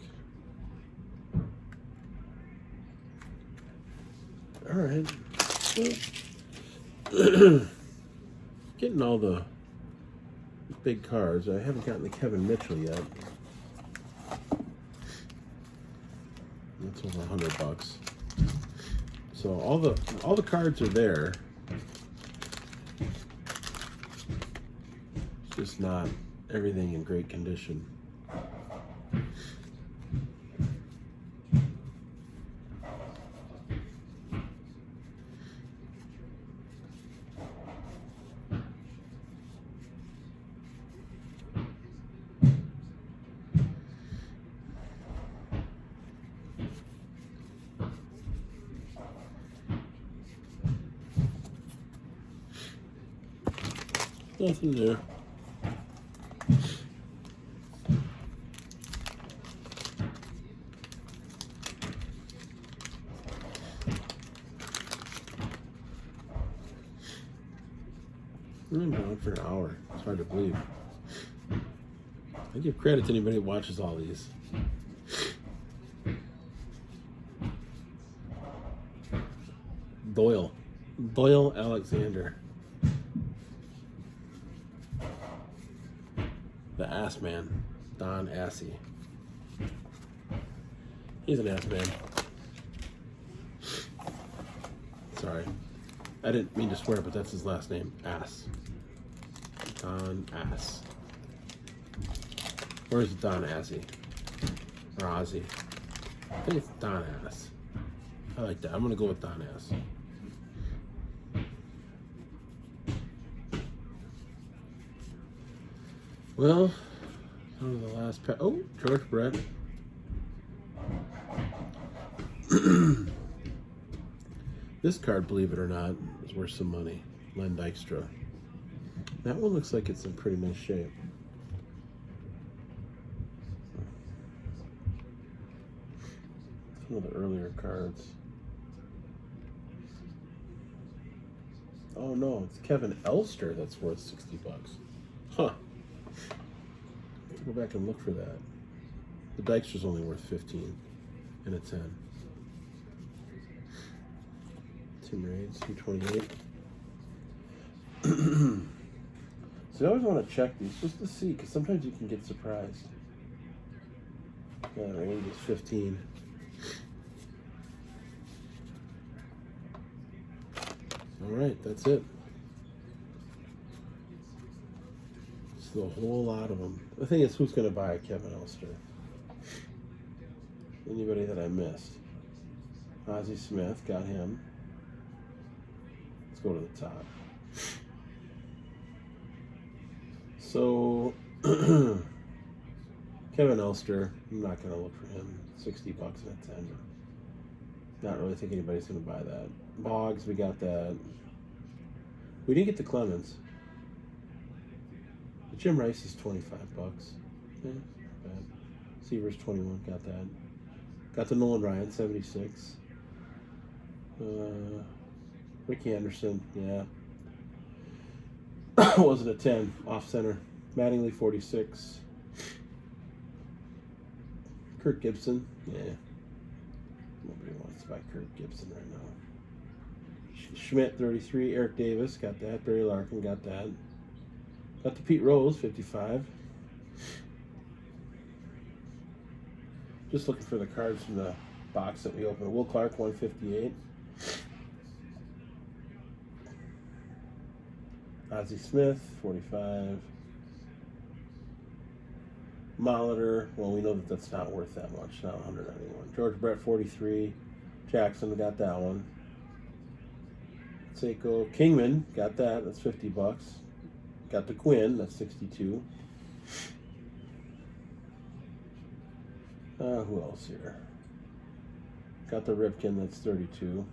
All right. Well, getting all the big cards. I haven't gotten the Kevin Mitchell yet. That's over $100. So all the cards are there. It's just not everything in great condition. Nothing there. We've been on for an hour. It's hard to believe. I give credit to anybody who watches all these. Doyle Alexander. The ass man, Don Assy. He's an ass man. Sorry. I didn't mean to swear, but that's his last name. Ass. Don Ass. Or is it Don Assy? Or Ozzy? I think it's Don Ass. I like that. I'm going to go with Don Ass. Well, on the last pack. Oh, George Brett. This card, believe it or not, is worth some money. Len Dykstra. That one looks like it's in pretty nice shape. Some of the earlier cards. Oh no, it's Kevin Elster that's worth $60. Huh. Go back and look for that. The Dykstra's only worth 15 and a 10. Tim Raids, 228. So I always want to check these just to see, because sometimes you can get surprised. Yeah, range is 15. All right, that's it. A whole lot of them. The thing is, who's going to buy a Kevin Elster? Anybody that I missed? Ozzy Smith, got him. Let's go to the top. So, Kevin Elster, I'm not going to look for him. $60 and a 10. Not really think anybody's going to buy that. Boggs, we got that. We didn't get the Clemens. Jim Rice is $25. Yeah, not bad. Seaver's 21, got that. Got the Nolan Ryan, 76. Ricky Anderson, yeah. Wasn't a 10, off center. Mattingly, 46. Kirk Gibson, yeah. Nobody wants to buy Kirk Gibson right now. Schmidt, 33. Eric Davis, got that. Barry Larkin, got that. Got the Pete Rose, 55. Just looking for the cards from the box that we opened. Will Clark, 158. Ozzy Smith, 45. Molitor, well, we know that that's not worth that much, not 191. George Brett, 43. Jackson, got that one. Seiko Kingman, got that, that's $50. Got the Quinn, that's 62. Who else here? Got the Ripken, that's 32.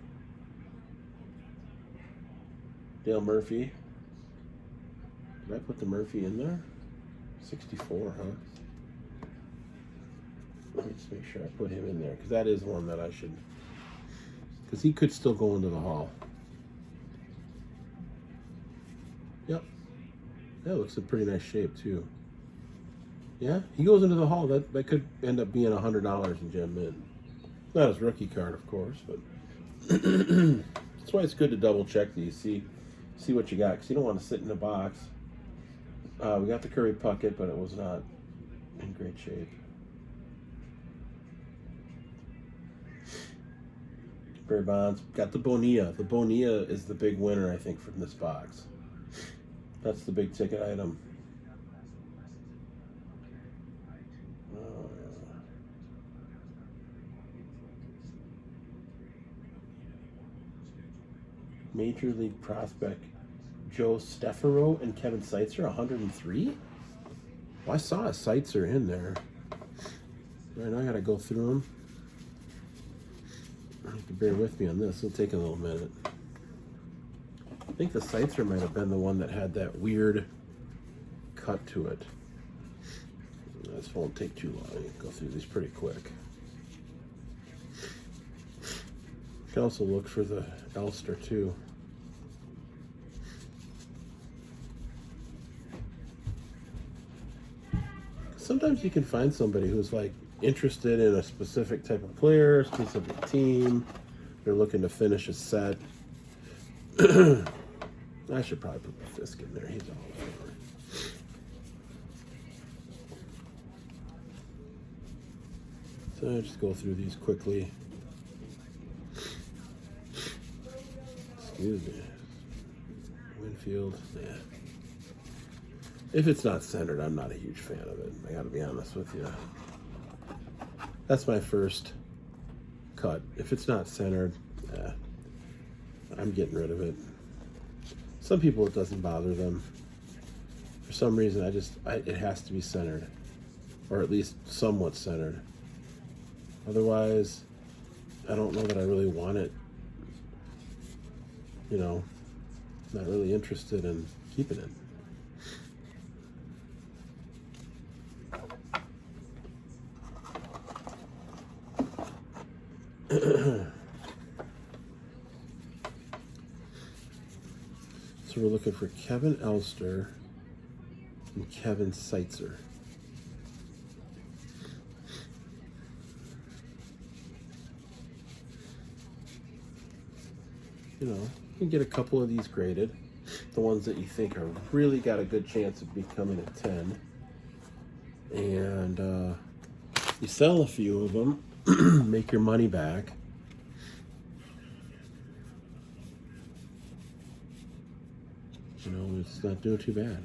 Dale Murphy. Did I put the Murphy in there? 64, huh? Let me just make sure I put him in there, because that is one that I should, because he could still go into the Hall. Yep. That looks in pretty nice shape too. Yeah, he goes into the Hall. That could end up being $100 in Gem Mint. Not his rookie card, of course, but that's why it's good to double check these. See what you got, because you don't want to sit in a box. We got the Curry Puckett, but it was not in great shape. Barry Bonds. Got the Bonilla. The Bonilla is the big winner, I think, from this box. That's the big ticket item. Major League prospect Joe Stefero and Kevin Seitzer, 103? Well, I saw a Seitzer in there. All right, now I gotta go through them. You have to bear with me on this. It'll take a little minute. I think the Seitzer might have been the one that had that weird cut to it. This won't take too long. I can go through these pretty quick. You can also look for the Elster too. Sometimes you can find somebody who's like interested in a specific type of player, specific team. They're looking to finish a set. I should probably put Fisk in there. He's all over. So I'll just go through these quickly. Excuse me. Winfield, yeah. If it's not centered, I'm not a huge fan of it. I gotta be honest with you. That's my first cut. If it's not centered, I'm getting rid of it. Some people, it doesn't bother them. For some reason, it has to be centered, or at least somewhat centered. Otherwise, I don't know that I really want it. You know, not really interested in keeping it. So we're looking for Kevin Elster and Kevin Seitzer. You know, you can get a couple of these graded. The ones that you think are really got a good chance of becoming a 10. And you sell a few of them, make your money back. You know, it's not doing too bad.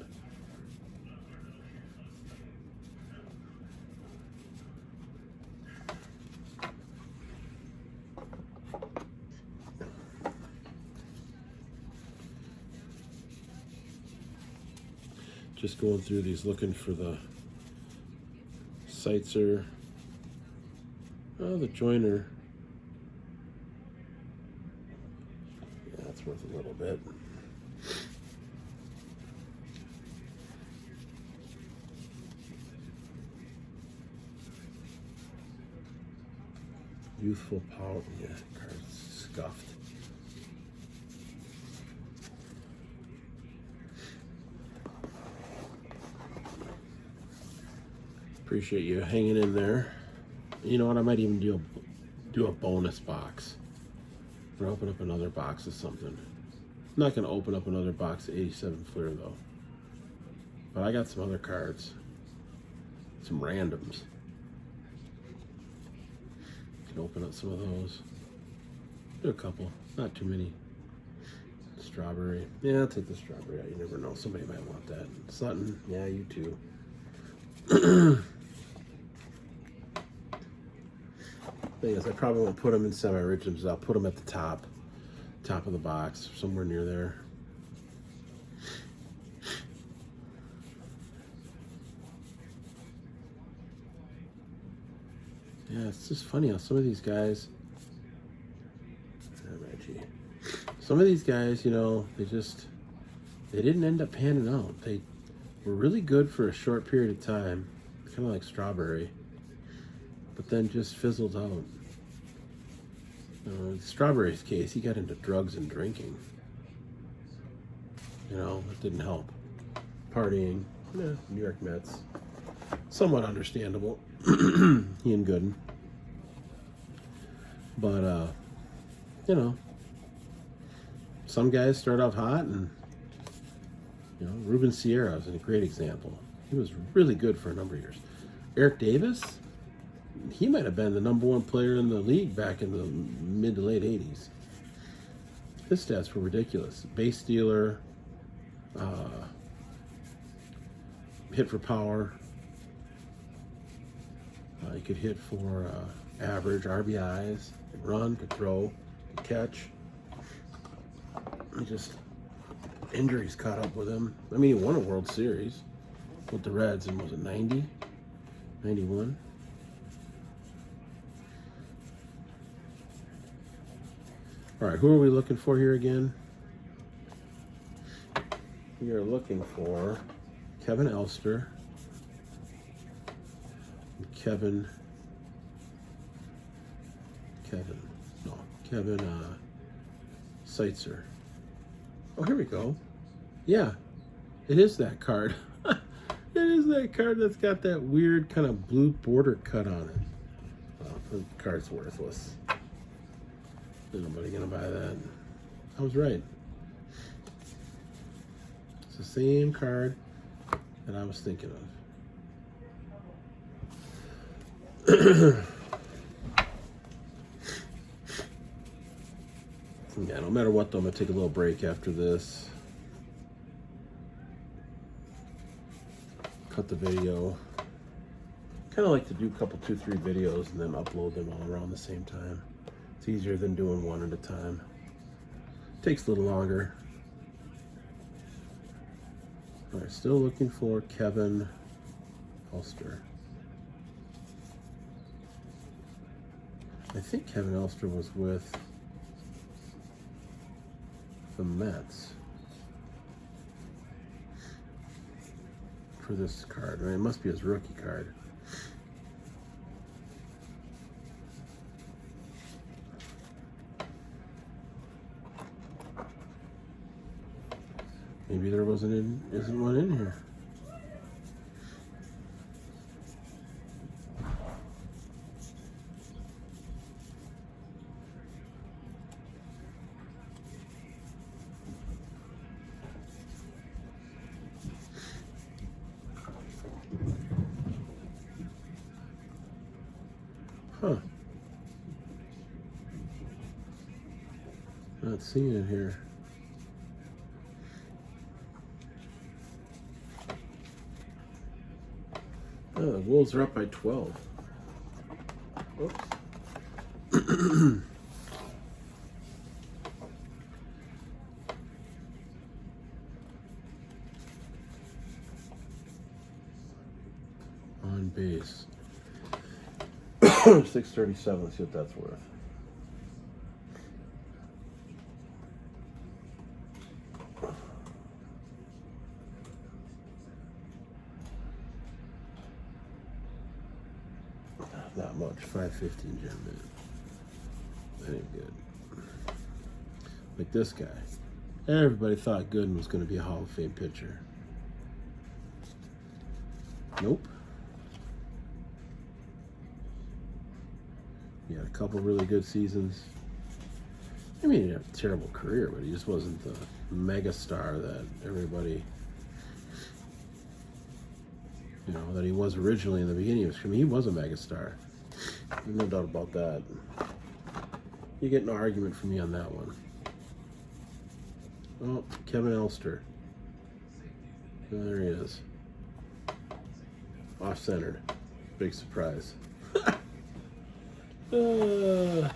Just going through these, looking for the Seitzer. Oh, the Joyner. Yeah, that's worth a little bit. Youthful power. Yeah, card's scuffed. Appreciate you hanging in there. You know what? I might even do a bonus box, or open up another box of something. I'm not gonna open up another box of 87 Flair though. But I got some other cards, some randoms. Can open up some of those. Do a couple, not too many. Strawberry. Yeah, I'll take the strawberry out. You never know. Somebody might want that. Sutton. Yeah, you too. Thing is, I probably won't put them in semi-originals. I'll put them at the top of the box, somewhere near there. Yeah, it's just funny how some of these guys, some of these guys, you know, they didn't end up panning out. They were really good for a short period of time, kind of like Strawberry. but then just fizzled out. Strawberry's case, he got into drugs and drinking. It didn't help. Partying, New York Mets. Somewhat understandable. He and Gooden. But, some guys start off hot, and, Ruben Sierra is a great example. He was really good for a number of years. Eric Davis, he might have been the #1 player in the league back in the mid to late 80s. His stats were ridiculous. Base stealer, hit for power. He could hit for average RBIs, could run, could throw, could catch. Injuries caught up with him. I mean, he won a World Series with the Reds in, was it 90? 91? All right, who are we looking for here again? We are looking for Kevin Elster, Kevin Seitzer. Oh, here we go. Yeah, it is that card. It is that card that's got that weird kind of blue border cut on it. Oh, the card's worthless. Nobody gonna buy that. I was right. It's the same card that I was thinking of. Yeah, no matter what though, I'm gonna take a little break after this. Cut the video. Kind of like to do a couple, 2, 3 videos and then upload them all around the same time. It's easier than doing one at a time. Takes a little longer. All right, still looking for Kevin Elster. I think Kevin Elster was with the Mets for this card. I mean, it must be his rookie card. Maybe there isn't one in here. Huh. Not seeing it here. Oh, the Wolves are up by 12. Oops. On base. 637, let's see what that's worth. Not much, 550 in gem mint. That ain't good. Like this guy. Everybody thought Gooden was going to be a Hall of Fame pitcher. Nope. He had a couple really good seasons. I mean, he had a terrible career, but he just wasn't the mega star that everybody, that he was originally in the beginning. I mean, he was a mega star. No doubt about that. You get no argument from me on that one. Oh, Kevin Elster. There he is. Off-centered. Big surprise. All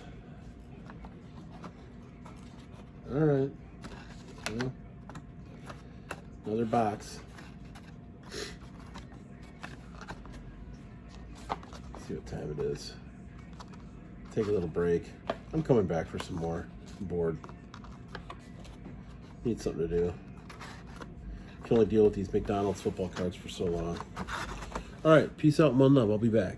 right. Well, another box. Let's see what time it is. Take a little break. I'm coming back for some more. I'm bored. Need something to do. Can only deal with these McDonald's football cards for so long. All right. Peace out and one love. I'll be back.